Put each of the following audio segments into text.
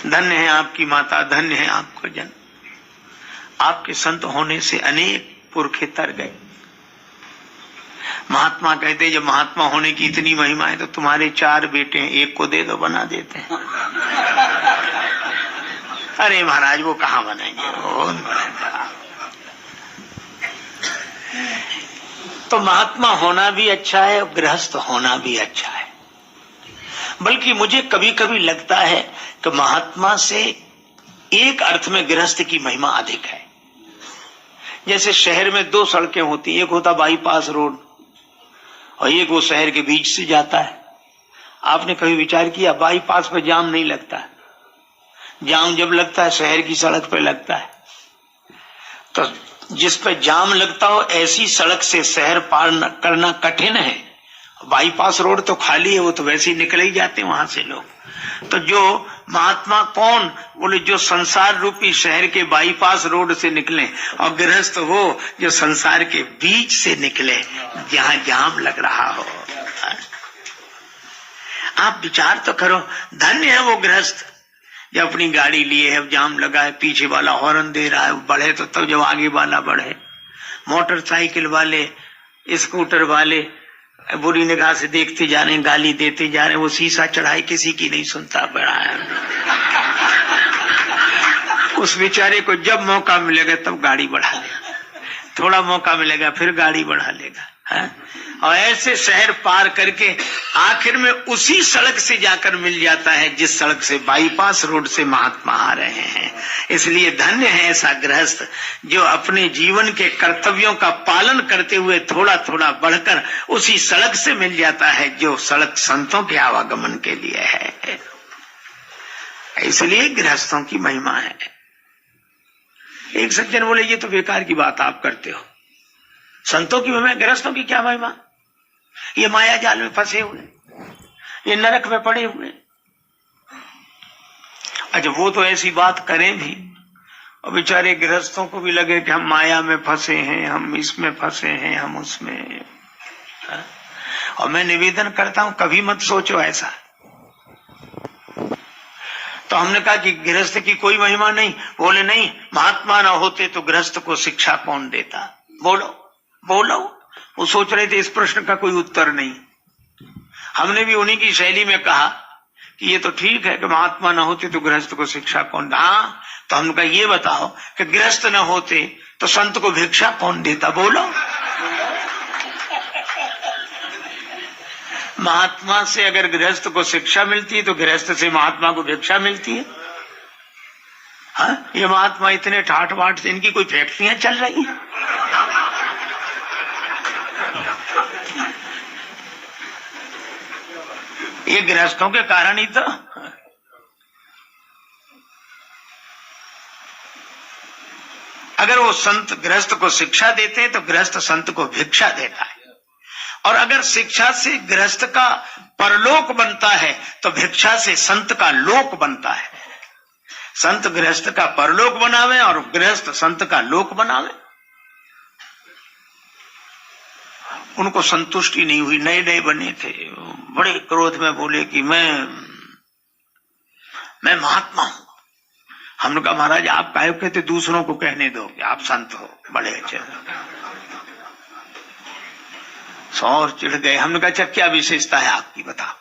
धन्य है आपकी माता, धन्य है आपका जन्म। आपके संत होने से अनेक पुरखे तर गए। महात्मा कहते जब महात्मा होने की इतनी महिमा है तो तुम्हारे 4 बेटे हैं, एक को दे दो, बना देते हैं। अरे महाराज वो कहाँ बनेंगे, वो तो महात्मा होना भी अच्छा है, गृहस्थ होना भी अच्छा है। बल्कि मुझे कभी कभी लगता है कि महात्मा से एक अर्थ में गृहस्थ की महिमा अधिक है। जैसे शहर में 2 सड़कें होती, एक होता बाईपास रोड और एक वो शहर के बीच से जाता है। आपने कभी विचार किया बाईपास पे जाम नहीं लगता? जाम जब लगता है शहर की सड़क पे लगता है। तो जिस पे जाम लगता हो ऐसी सड़क से शहर पार करना कठिन है। बाईपास रोड तो खाली है, वो तो वैसे ही निकल ही जाते हैं वहां से लोग। तो जो महात्मा कौन? बोले जो संसार रूपी शहर के बाईपास रोड से निकले, और गृहस्थ वो जो संसार के बीच से निकले जहां जाम लग रहा हो। आप विचार तो करो, धन्य है वो गृहस्थ जब अपनी गाड़ी लिए है, जाम लगा है, पीछे वाला हॉर्न दे रहा है, बढ़े तो तब जब आगे वाला बढ़े। मोटरसाइकिल वाले, स्कूटर वाले बुरी निगाह से देखते जा रहे हैं, गाली देते जा रहे हैं, वो शीशा चढ़ाए किसी की नहीं सुनता बड़ा है। उस बेचारे को जब मौका मिलेगा तब गाड़ी बढ़ा लेगा, थोड़ा मौका मिलेगा फिर गाड़ी बढ़ा लेगा है? और ऐसे शहर पार करके आखिर में उसी सड़क से जाकर मिल जाता है जिस सड़क से बाईपास रोड से महात्मा आ रहे हैं। इसलिए धन्य है ऐसा गृहस्थ जो अपने जीवन के कर्तव्यों का पालन करते हुए थोड़ा थोड़ा बढ़कर उसी सड़क से मिल जाता है जो सड़क संतों के आवागमन के लिए है। इसलिए गृहस्थों की महिमा है। एक सज्जन बोले ये तो बेकार की बात आप करते हो, संतों की महिमा, गृहस्थों की क्या महिमा? ये माया जाल में फंसे हुए, ये नरक में पड़े हुए। अच्छा वो तो ऐसी बात करें भी और बेचारे गृहस्थों को भी लगे कि हम माया में फंसे हैं, हम इसमें फंसे हैं, हम उसमें। और मैं निवेदन करता हूं कभी मत सोचो ऐसा। तो हमने कहा कि गृहस्थ की कोई महिमा नहीं। बोले नहीं, महात्मा ना होते तो गृहस्थ को शिक्षा कौन देता? बोलो बोलो। वो सोच रहे थे इस प्रश्न का कोई उत्तर नहीं। हमने भी उन्हीं की शैली में कहा कि ये तो ठीक है कि महात्मा ना होते तो गृहस्थ को शिक्षा कौन। हाँ, तो हमने कहा ये बताओ कि गृहस्थ न होते तो संत को भिक्षा कौन देता? बोलो। महात्मा से अगर गृहस्थ को शिक्षा मिलती है तो गृहस्थ से महात्मा को भिक्षा मिलती है। हाँ, ये महात्मा इतने ठाठ बाट से इनकी कोई फैक्ट्रियां चल रही हैं? ये गृहस्थों के कारण ही तो। अगर वो संत गृहस्थ को शिक्षा देते हैं तो गृहस्थ संत को भिक्षा देता है। और अगर शिक्षा से गृहस्थ का परलोक बनता है तो भिक्षा से संत का लोक बनता है। संत गृहस्थ का परलोक बनावे और गृहस्थ संत का लोक बनावे। उनको संतुष्टि नहीं हुई, नए नए बने थे, बड़े क्रोध में बोले कि मैं महात्मा हूं। हमने कहा महाराज आप काहे कहते, दूसरों को कहने दो कि आप संत हो, बड़े अच्छे। सौर चिढ़ गए। हमने कहा अच्छा क्या विशेषता है आपकी बताओ।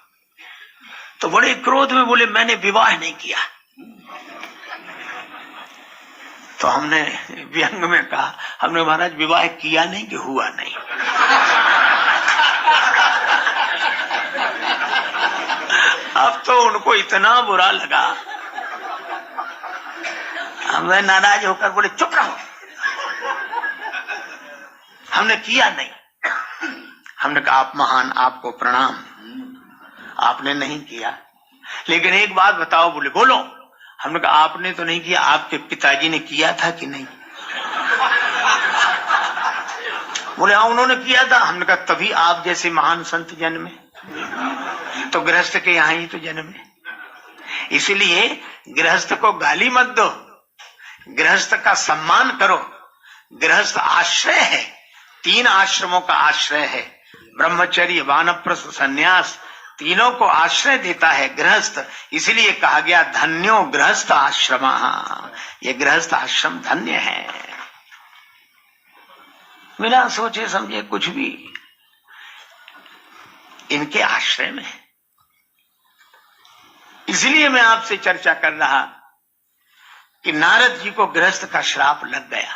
तो बड़े क्रोध में बोले मैंने विवाह नहीं किया। तो हमने व्यंग में कहा, हमने महाराज विवाह किया नहीं कि हुआ नहीं। अब तो उनको इतना बुरा लगा, हमें नाराज होकर बोले चुप रहो, हमने किया नहीं। हमने कहा आप महान, आपको प्रणाम, आपने नहीं किया। लेकिन एक बात बताओ। बोले बोलो। हमने कहा आपने तो नहीं किया, आपके पिताजी ने किया था कि नहीं? बोले हाँ उन्होंने किया था। हमने कहा तभी आप जैसे महान संत जन्मे, तो गृहस्थ के यहां ही तो जन्मे। इसलिए गृहस्थ को गाली मत दो, गृहस्थ का सम्मान करो। गृहस्थ आश्रय है, 3 आश्रमों का आश्रय है, ब्रह्मचर्य, वानप्रस्थ, संन्यास। तीनों को आश्रय देता है गृहस्थ, इसलिए कहा गया धन्यो गृहस्थ आश्रम। ये गृहस्थ आश्रम धन्य है, बिना सोचे समझे कुछ भी इनके आश्रय में। इसलिए मैं आपसे चर्चा कर रहा कि नारद जी को गृहस्थ का श्राप लग गया।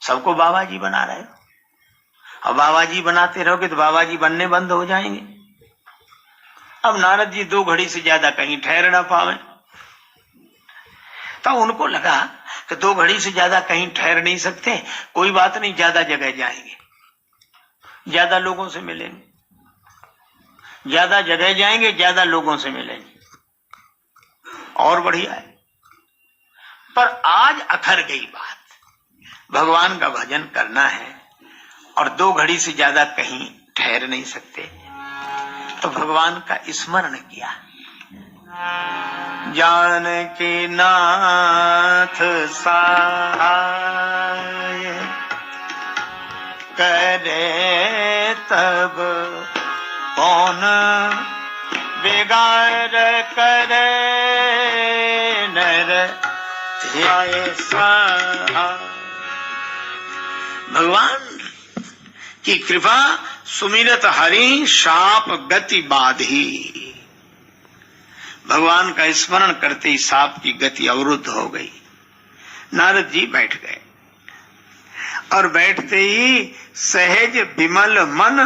सबको बाबा जी बना रहे हो, और बाबा जी बनाते रहोगे तो बाबा जी बनने बंद हो जाएंगे। अब नारद जी 2 घड़ी से ज्यादा कहीं ठहर ना पावे, तो उनको लगा कि 2 घड़ी से ज्यादा कहीं ठहर नहीं सकते, कोई बात नहीं, ज्यादा जगह जाएंगे, ज्यादा लोगों से मिलेंगे, ज्यादा जगह जाएंगे, ज्यादा लोगों से मिलेंगे, और बढ़िया है। पर आज अखर गई बात, भगवान का भजन करना है और 2 घड़ी से ज्यादा कहीं ठहर नहीं सकते, तो भगवान का स्मरण किया। जानकी नाथ सहाय करे तब कौन बिगाड़ करे नर भगवान की कृपा सुमिरत हरि शाप गति बाधी। भगवान का स्मरण करते ही साप की गति अवरुद्ध हो गई। नारद जी बैठ गए और बैठते ही सहज विमल मन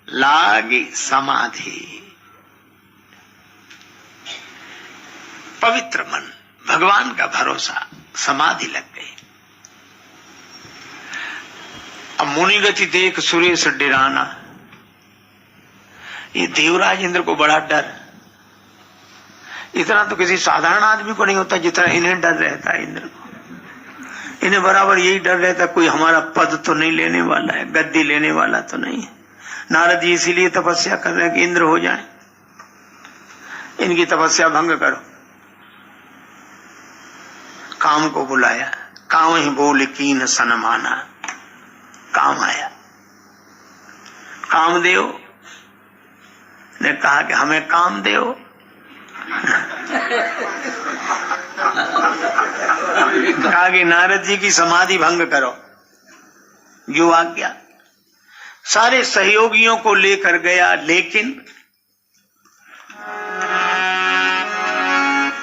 लागी समाधि। पवित्र मन, भगवान का भरोसा, समाधि लग गई। अब मुनिगति देख सुरेश डराना, ये देवराज इंद्र को बड़ा डर, इतना तो किसी साधारण आदमी को नहीं होता जितना इन्हें डर रहता है। इंद्र को इन्हें बराबर यही डर रहता, कोई हमारा पद तो नहीं लेने वाला है, गद्दी लेने वाला तो नहीं है। नारद जी इसीलिए तपस्या कर रहे हैं कि इंद्र हो जाए, इनकी तपस्या भंग करो। काम को बुलाया, काम ही बोल कीन सन माना, काम आया। कामदेव ने कहा कि हमें काम दो। कहा कि नारद जी की समाधि भंग करो, जो आज्ञा। सारे सहयोगियों को लेकर गया, लेकिन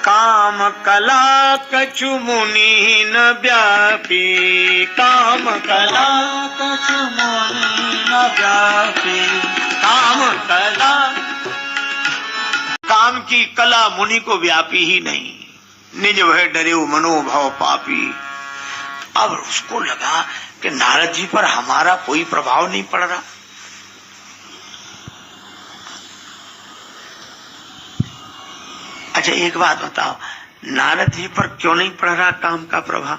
काम कला कछु मुनि न व्यापी, काम कला कछु मुनि न व्यापी, काम कला, काम की कला मुनि को व्यापी ही नहीं, निज भय डरे मनोभाव पापी। अब उसको लगा कि नारद जी पर हमारा कोई प्रभाव नहीं पड़ रहा। अच्छा एक बात बताओ, नारद जी पर क्यों नहीं पड़ रहा काम का प्रभाव?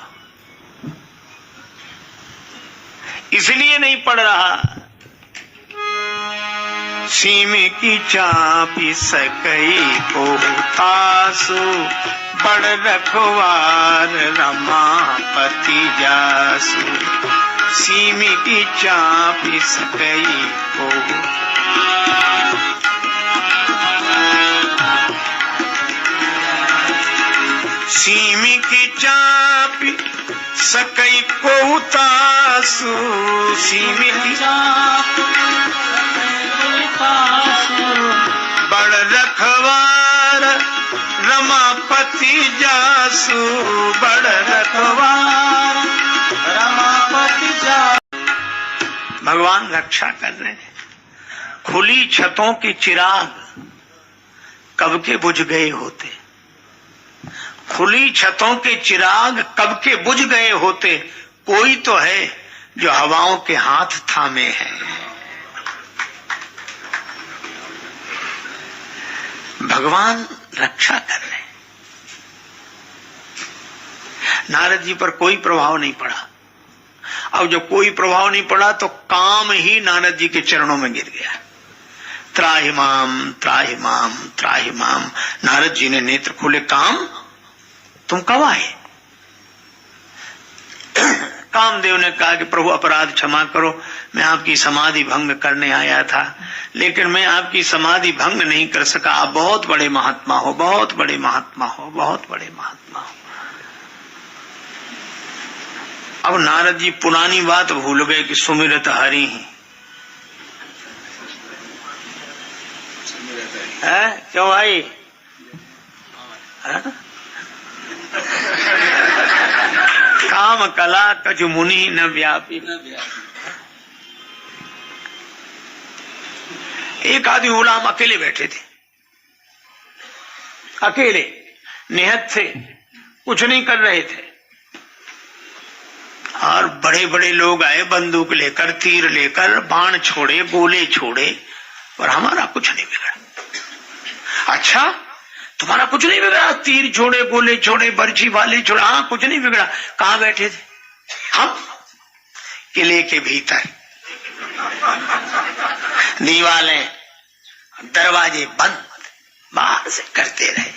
इसलिए नहीं पड़ रहा, सीम की चापी सकई को तासु, बड़ रखवार रमापति जासु। सीम की चापी सकई को, सीम की चापी सकई को तासु, सीम की चापी बड़ रखवार रमापति जासु, बड़ रखवार रमापति जासु। भगवान रक्षा कर रहे हैं। खुली छतों के चिराग कब के बुझ गए होते, खुली छतों के चिराग कब के बुझ गए होते, कोई तो है जो हवाओं के हाथ थामे है। भगवान रक्षा कर रहे हैं। नारद जी पर कोई प्रभाव नहीं पड़ा। अब जब कोई प्रभाव नहीं पड़ा तो काम ही नारद जी के चरणों में गिर गया। त्राहिमाम त्राहिमाम त्राहिमाम। नारद जी ने नेत्र खोले, काम तुम कब आए? कामदेव ने कहा कि प्रभु अपराध क्षमा करो, मैं आपकी समाधि भंग करने आया था, लेकिन मैं आपकी समाधि भंग नहीं कर सका। आप बहुत बड़े महात्मा हो, बहुत बड़े महात्मा हो, बहुत बड़े महात्मा हो। अब नारद जी पुरानी बात भूल गए कि सुमिरत हरि ही है। क्यों भाई? काम कला कछु मुनि न व्यापी। एक आदमी बोला हम अकेले बैठे थे, अकेले निहत थे, कुछ नहीं कर रहे थे, और बड़े बड़े लोग आए बंदूक लेकर, तीर लेकर, बाण छोड़े, गोले छोड़े, और हमारा कुछ नहीं बिगड़ा। अच्छा, तुम्हारा कुछ नहीं बिगड़ा? तीर छोड़े, गोले छोड़े, बर्छी वाले छोड़े, हाँ कुछ नहीं बिगड़ा। कहाँ बैठे थे हम? किले के भीतर, दीवारें दरवाजे बंद, बाहर से करते रहे।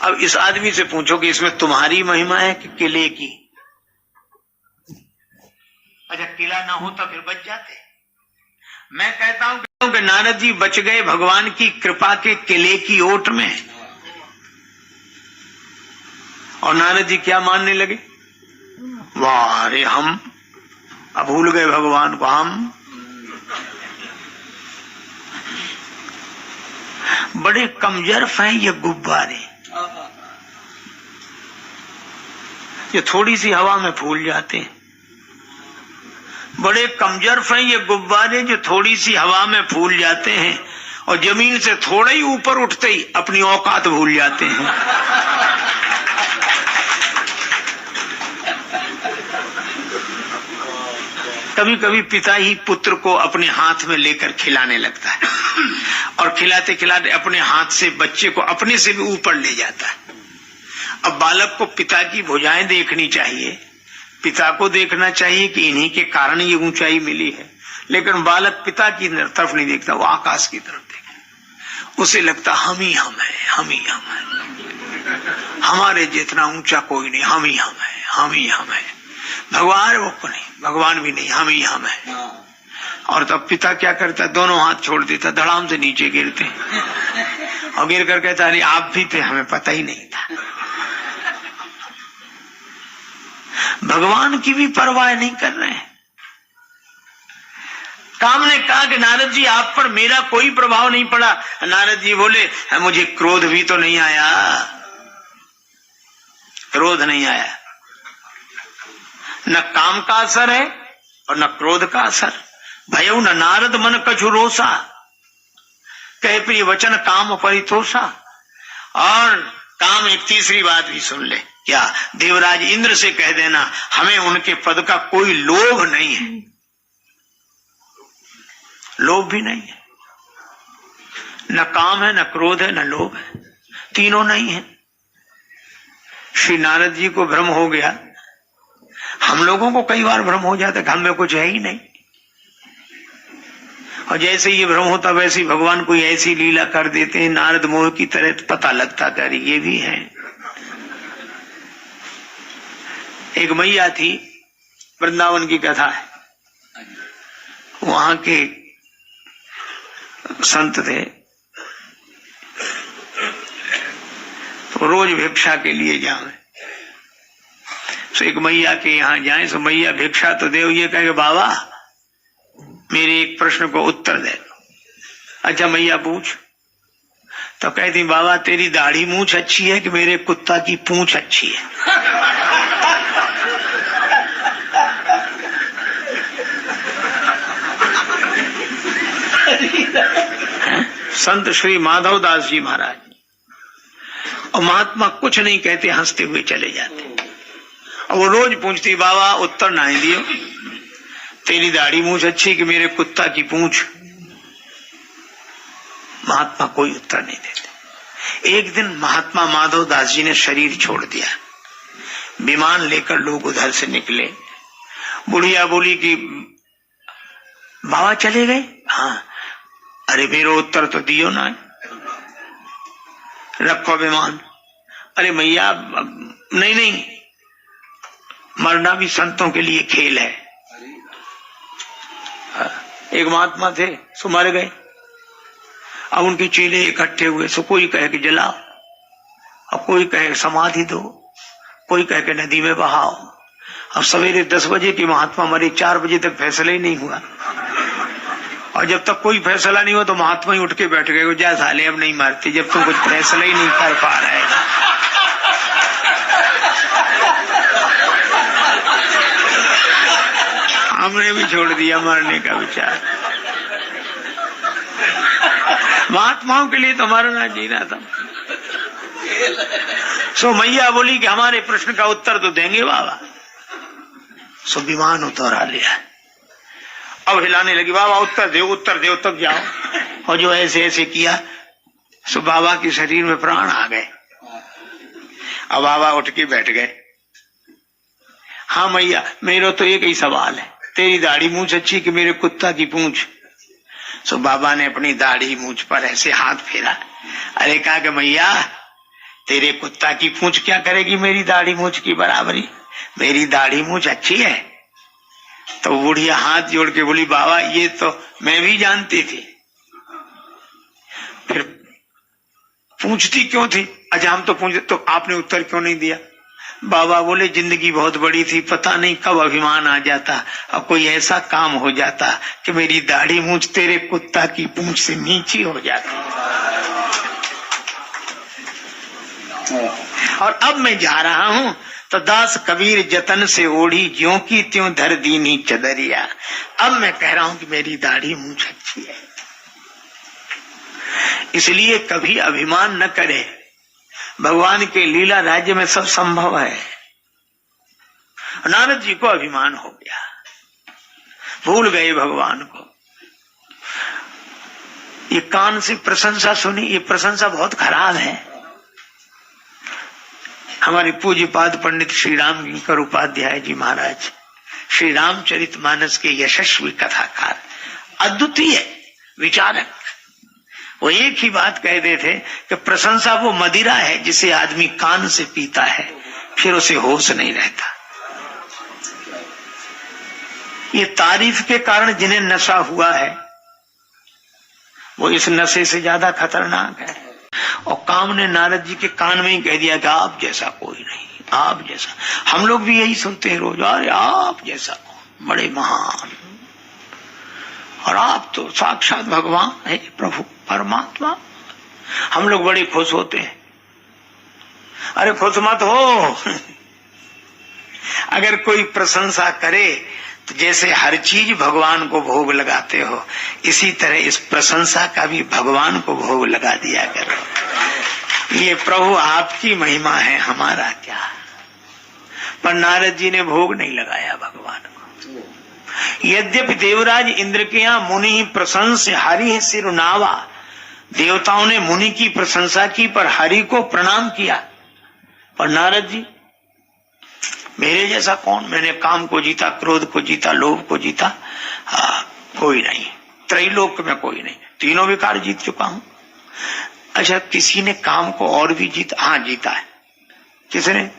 अब इस आदमी से पूछो कि इसमें तुम्हारी महिमा है कि किले की? अच्छा, किला ना होता फिर बच जाते। मैं कहता हूं कि नारद जी बच गए भगवान की कृपा के किले की ओट में। और नारद जी क्या मानने लगे? वाह, अरे हम अब भूल गए भगवान को। हम बड़े कमजोर हैं ये गुब्बारे, ये थोड़ी सी हवा में फूल जाते हैं। बड़े कमजोर हैं ये गुब्बारे जो थोड़ी सी हवा में फूल जाते हैं, और जमीन से थोड़ा ही ऊपर उठते ही अपनी औकात भूल जाते हैं। कभी कभी पिता ही पुत्र को अपने हाथ में लेकर खिलाने लगता है, और खिलाते खिलाते अपने हाथ से बच्चे को अपने से भी ऊपर ले जाता है। अब बालक को पिता की भुजाएं देखनी चाहिए, पिता को देखना चाहिए कि इन्हीं के कारण ये ऊंचाई मिली है, लेकिन बालक पिता की तरफ नहीं देखता, वो आकाश की तरफ देखता। उसे लगता हम ही हम है, हम ही हम है, हमारे जितना ऊंचा कोई नहीं, हम ही हम है, हम ही हम है। भगवान वो को नहीं, भगवान भी नहीं, हम ही हम है। और तब पिता क्या करता? दोनों हाथ छोड़ देता, धड़ाम से नीचे गिरते, और गिर कर कहता अरे आप भी थे, हमें पता ही नहीं था। भगवान की भी परवाह नहीं कर रहे हैं। काम ने कहा कि नारद जी आप पर मेरा कोई प्रभाव नहीं पड़ा। नारद जी बोले मुझे क्रोध भी तो नहीं आया, क्रोध नहीं आया, न काम का असर है और न क्रोध का असर। भयउ न नारद मन कछु रोसा, कहे प्रिय वचन काम परितोषा। और काम एक तीसरी बात भी सुन ले, क्या देवराज इंद्र से कह देना हमें उनके पद का कोई लोभ नहीं है, लोभ भी नहीं है, न काम है, न क्रोध है, न लोभ है, तीनों नहीं है। श्री नारद जी को भ्रम हो गया, हम लोगों को कई बार भ्रम हो जाता है कि हम में कुछ है ही नहीं, और जैसे ये भ्रम होता वैसे ही भगवान कोई ऐसी लीला कर देते हैं नारद मोह की तरह, तो पता लगता कि अरे ये भी है। एक मैया थी, वृंदावन की कथा है, वहां के संत थे, तो रोज भिक्षा के लिए जाए, तो एक मैया के यहाँ जाए, तो मैया भिक्षा तो दे, ये कहे बाबा मेरे एक प्रश्न को उत्तर दे। अच्छा मैया पूछ। तो कहती बाबा तेरी दाढ़ी मूछ अच्छी है कि मेरे कुत्ता की पूंछ अच्छी है? संत श्री माधव दास जी महाराज, और महात्मा कुछ नहीं कहते, हंसते हुए चले जाते। और वो रोज पूछती बाबा उत्तर ना ही दियो, तेरी दाढ़ी मूछ अच्छी कि मेरे कुत्ता की पूंछ? महात्मा कोई उत्तर नहीं देते। एक दिन महात्मा माधव दास जी ने शरीर छोड़ दिया, विमान लेकर लोग उधर से निकले। बुढ़िया बोली कि बाबा चले गए? हाँ। अरे मेरा उत्तर तो दियो ना, रखो विमान। अरे मैया नहीं नहीं, मरना भी संतों के लिए खेल है। एक महात्मा थे, सो मर गए। अब उनके चेले इकट्ठे हुए, सो कोई कहे कि जलाओ, अब कोई कहे समाधि दो, कोई कहे कि नदी में बहाओ। अब सवेरे 10 बजे की महात्मा मरे, 4 बजे तक फैसला ही नहीं हुआ। और जब तक कोई फैसला नहीं हुआ तो महात्मा ही उठ के बैठ गए, जा साले अब नहीं मारते जब तुम कुछ फैसला ही नहीं कर पा रहे। हमने भी छोड़ दिया मरने का विचार। महात्माओं के लिए तो मरना जीना था। सो मैया बोली कि हमारे प्रश्न का उत्तर तो देंगे बाबा। सो विमान उतरा लिया, अब हिलाने लगी, बाबा उत्तर दो तब जाओ। और जो ऐसे ऐसे किया, सो बाबा के शरीर में प्राण आ गए। अब बाबा उठ के बैठ गए। हाँ मैया, मेरा तो एक ही सवाल है, तेरी दाढ़ी मूंछ अच्छी कि मेरे कुत्ता की पूंछ? सो बाबा ने अपनी दाढ़ी मूंछ पर ऐसे हाथ फेरा। अरे कहा कि मैया, तेरे कुत्ता की पूंछ क्या करेगी मेरी दाढ़ी मूंछ की बराबरी? मेरी दाढ़ी मूंछ अच्छी है। तो बुढ़िया हाथ जोड़ के बोली, बाबा ये तो मैं भी जानती थी, फिर पूछती क्यों थी? अच्छा हम तो पूछते, तो आपने उत्तर क्यों नहीं दिया? बाबा बोले, जिंदगी बहुत बड़ी थी, पता नहीं कब अभिमान आ जाता, अब कोई ऐसा काम हो जाता कि मेरी दाढ़ी मूंछ तेरे कुत्ता की पूंछ से नीची हो जाती। और अब मैं जा रहा हूं तो दास कबीर जतन से ओढ़ी, ज्यों की त्यों धर दीनी चदरिया। अब मैं कह रहा हूं कि मेरी दाढ़ी मूंछ अच्छी है। इसलिए कभी अभिमान न करे, भगवान के लीला राज्य में सब संभव है। नारद जी को अभिमान हो गया, भूल गए भगवान को। ये कान से प्रशंसा सुनी, ये प्रशंसा बहुत खराब है। हमारे पूज्यपाद पंडित श्री राम किंकर उपाध्याय जी महाराज श्री रामचरितमानस के यशस्वी कथाकार, अद्वितीय विचारक, वो एक ही बात कह देते थे कि प्रशंसा वो मदिरा है जिसे आदमी कान से पीता है, फिर उसे होश नहीं रहता। ये तारीफ के कारण जिन्हें नशा हुआ है, वो इस नशे से ज्यादा खतरनाक है। और काम ने नारद जी के कान में ही कह दिया कि आप जैसा कोई नहीं, आप जैसा। हम लोग भी यही सुनते हैं रोज, अरे आप जैसा बड़े महान, और आप तो साक्षात भगवान है, प्रभु परमात्मा। हम लोग बड़े खुश होते हैं। अरे खुश मत हो। अगर कोई प्रशंसा करे तो जैसे हर चीज भगवान को भोग लगाते हो, इसी तरह इस प्रशंसा का भी भगवान को भोग लगा दिया करो। ये प्रभु आपकी महिमा है, हमारा क्या। पर नारद जी ने भोग नहीं लगाया भगवान को। यद्यपि देवराज इंद्र के यहाँ मुनि प्रशंस हरि सिरुनावा, देवताओं ने मुनि की प्रशंसा की पर हरि को प्रणाम किया। पर नारद जी, मेरे जैसा कौन, मैंने काम को जीता, क्रोध को जीता, लोभ को जीता, कोई नहीं, त्रैलोक में कोई नहीं, तीनों विकार जीत चुका हूं। अच्छा, किसी ने काम को और भी जीता? हाँ जीता है। किसने?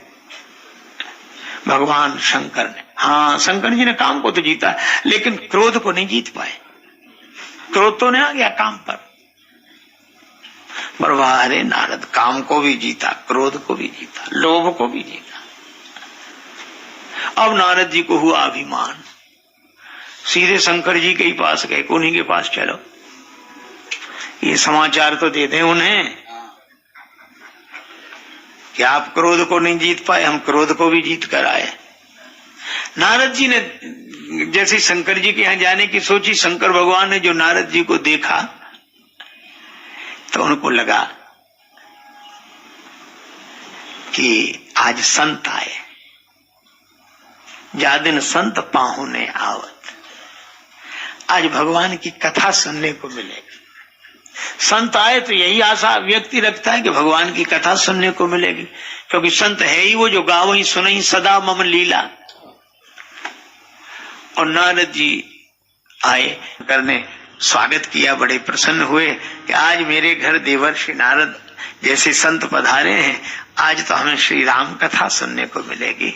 भगवान शंकर ने। हाँ, शंकर जी ने काम को तो जीता है, लेकिन क्रोध को नहीं जीत पाए। क्रोध तो नहीं आ गया काम पर। अरे नारद, काम को भी जीता, क्रोध को भी जीता, लोभ को भी जीता। अब नारद जी को हुआ अभिमान, सीधे शंकर जी के ही पास गए, उन्हीं के पास चलो, ये समाचार तो दे दें उन्हें कि आप क्रोध को नहीं जीत पाए, हम क्रोध को भी जीत कर आए। नारद जी ने जैसे शंकर जी के यहां जाने की सोची, शंकर भगवान ने जो नारद जी को देखा तो उनको लगा कि आज संत आए, जादिन संत पाहुने आवत, आज भगवान की कथा सुनने को मिलेगी। संत आए तो यही आशा व्यक्ति रखता है कि भगवान की कथा सुनने को मिलेगी, क्योंकि संत है ही वो जो गाव ही सुनई सदा मम लीला। और नारद जी आए, करने स्वागत किया, बड़े प्रसन्न हुए कि आज मेरे घर देवर्षि नारद जैसे संत पधारे हैं, आज तो हमें श्री राम कथा सुनने को मिलेगी।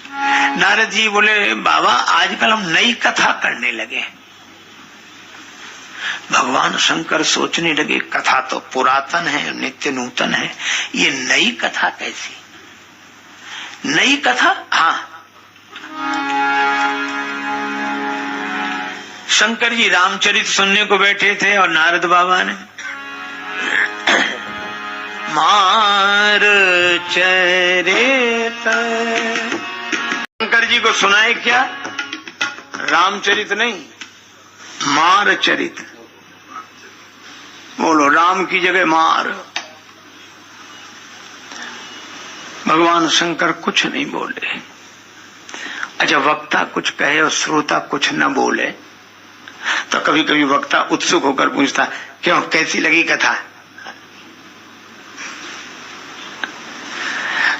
नारद जी बोले बाबा आजकल हम नई कथा करने लगे। भगवान शंकर सोचने लगे कथा तो पुरातन है, नित्य नूतन है, ये नई कथा कैसी? नई कथा? हाँ, शंकर जी रामचरित सुनने को बैठे थे और नारद बाबा ने मार चरित शंकर जी को सुनाए क्या? रामचरित नहीं, मार चरित। बोलो राम की जगह मार। भगवान शंकर कुछ नहीं बोले। अच्छा, वक्ता कुछ कहे और श्रोता कुछ न बोले तो कभी कभी वक्ता उत्सुक होकर पूछता क्यों, कैसी लगी कथा?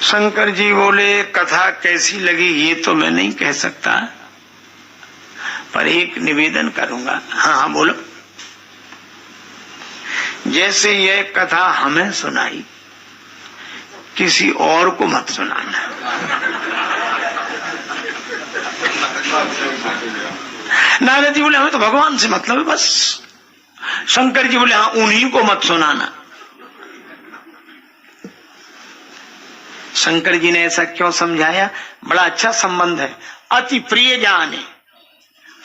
शंकर जी बोले कथा कैसी लगी ये तो मैं नहीं कह सकता, पर एक निवेदन करूंगा। हाँ हाँ बोलो। जैसे ये कथा हमें सुनाई, किसी और को मत सुनाना। नारद जी बोले हमें तो भगवान से मतलब है बस। शंकर जी बोले हाँ, उन्हीं को मत सुनाना। शंकर जी ने ऐसा क्यों समझाया? बड़ा अच्छा संबंध है, अति प्रिय जाने,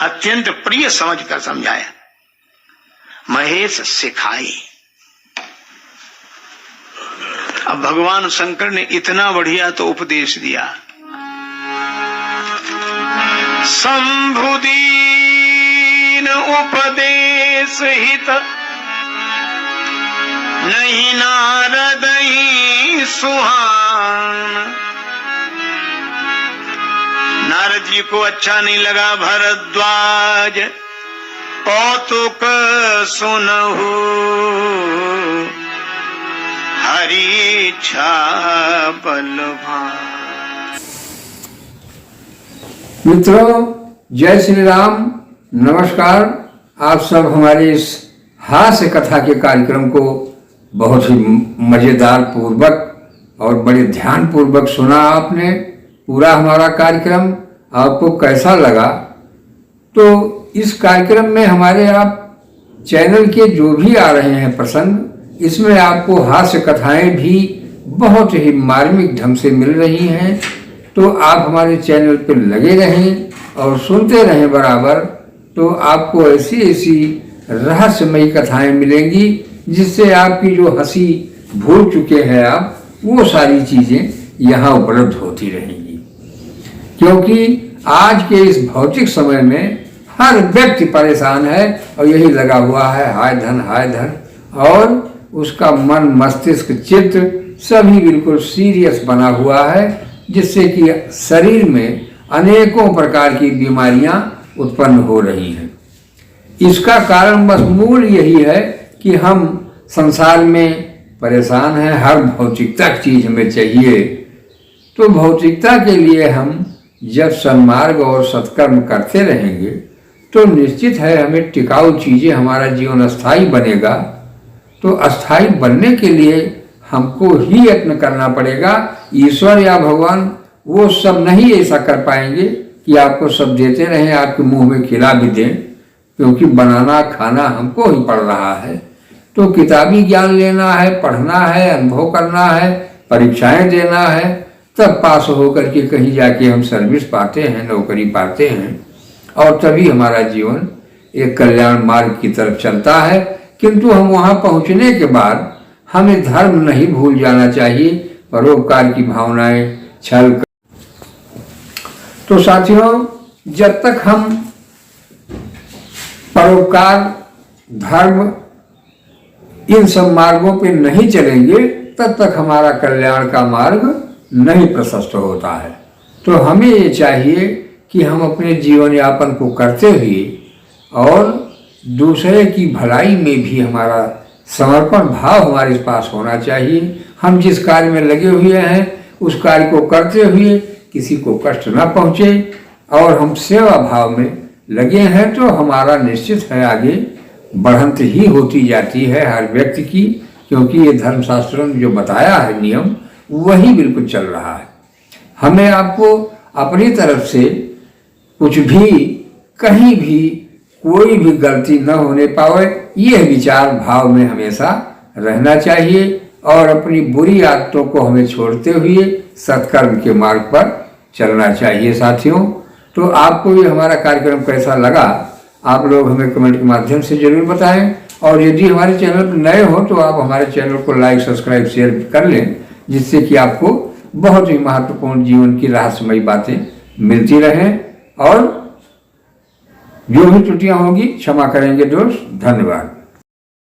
अत्यंत प्रिय समझकर समझाया। महेश सिखाई। अब भगवान शंकर ने इतना बढ़िया तो उपदेश दिया। शंभुदीन उपदेश हित नहीं नारद ही सुहान। नारद जी को अच्छा नहीं लगा भरद्वाज कौतुक सुनहु हरि इच्छा बलवान। मित्रों, जय श्री राम, नमस्कार। आप सब हमारे इस हास्य कथा के कार्यक्रम को बहुत ही मजेदार पूर्वक और बड़े ध्यान पूर्वक सुना आपने। पूरा हमारा कार्यक्रम आपको कैसा लगा? तो इस कार्यक्रम में हमारे आप चैनल के जो भी आ रहे हैं प्रसंग, इसमें आपको हास्य कथाएं भी बहुत ही मार्मिक ढंग से मिल रही हैं। तो आप हमारे चैनल पर लगे रहें और सुनते रहें बराबर, तो आपको ऐसी ऐसी रहस्यमयी कथाएं मिलेंगी जिससे आपकी जो हंसी भूल चुके हैं आप, वो सारी चीज़ें यहाँ उपलब्ध होती रहेंगी। क्योंकि आज के इस भौतिक समय में हर व्यक्ति परेशान है और यही लगा हुआ है हाय धन हाय धन, और उसका मन मस्तिष्क चित्त सभी बिल्कुल सीरियस बना हुआ है, जिससे कि शरीर में अनेकों प्रकार की बीमारियां उत्पन्न हो रही हैं। इसका कारण बस मूल यही है कि हम संसार में परेशान हैं, हर भौतिकता की चीज हमें चाहिए। तो भौतिकता के लिए हम जब सन्मार्ग और सत्कर्म करते रहेंगे तो निश्चित है हमें टिकाऊ चीजें, हमारा जीवन अस्थायी बनेगा। तो अस्थायी बनने के लिए हमको ही यत्न करना पड़ेगा। ईश्वर या भगवान वो सब नहीं ऐसा कर पाएंगे कि आपको सब देते रहें, आपके मुंह में खिला भी दें, क्योंकि बनाना खाना हमको ही पड़ रहा है। तो किताबी ज्ञान लेना है, पढ़ना है, अनुभव करना है, परीक्षाएं देना है, तब पास होकर के कहीं जाके हम सर्विस पाते हैं, नौकरी पाते हैं, और तभी हमारा जीवन एक कल्याण मार्ग की तरफ चलता है। किंतु हम वहां पहुंचने के बाद हमें धर्म नहीं भूल जाना चाहिए, परोपकार की भावनाएं, छल। तो साथियों, जब तक हम परोपकार, धर्म, इन सब मार्गों पे नहीं चलेंगे, तब तक हमारा कल्याण का मार्ग नहीं प्रशस्त होता है। तो हमें ये चाहिए कि हम अपने जीवन यापन को करते हुए और दूसरे की भलाई में भी हमारा समर्पण भाव हमारे पास होना चाहिए। हम जिस कार्य में लगे हुए हैं उस कार्य को करते हुए किसी को कष्ट न पहुँचे, और हम सेवा भाव में लगे हैं तो हमारा निश्चित है आगे बढ़ंत ही होती जाती है हर व्यक्ति की, क्योंकि ये धर्मशास्त्रों ने जो बताया है नियम वही बिल्कुल चल रहा है। हमें आपको अपनी तरफ से कुछ भी कहीं भी कोई भी गलती न होने पावे, यह विचार भाव में हमेशा रहना चाहिए और अपनी बुरी आदतों को हमें छोड़ते हुए सत्कर्म के मार्ग पर चलना चाहिए। साथियों, तो आपको ये हमारा कार्यक्रम कैसा लगा आप लोग हमें कमेंट के माध्यम से जरूर बताएं, और यदि हमारे चैनल पर नए हो तो आप हमारे चैनल को लाइक, सब्सक्राइब, शेयर कर लें, जिससे कि आपको बहुत ही महत्वपूर्ण जीवन की रहस्यमयी बातें मिलती रहें। और जो भी त्रुटियां होंगी क्षमा करेंगे दोस्त। धन्यवाद।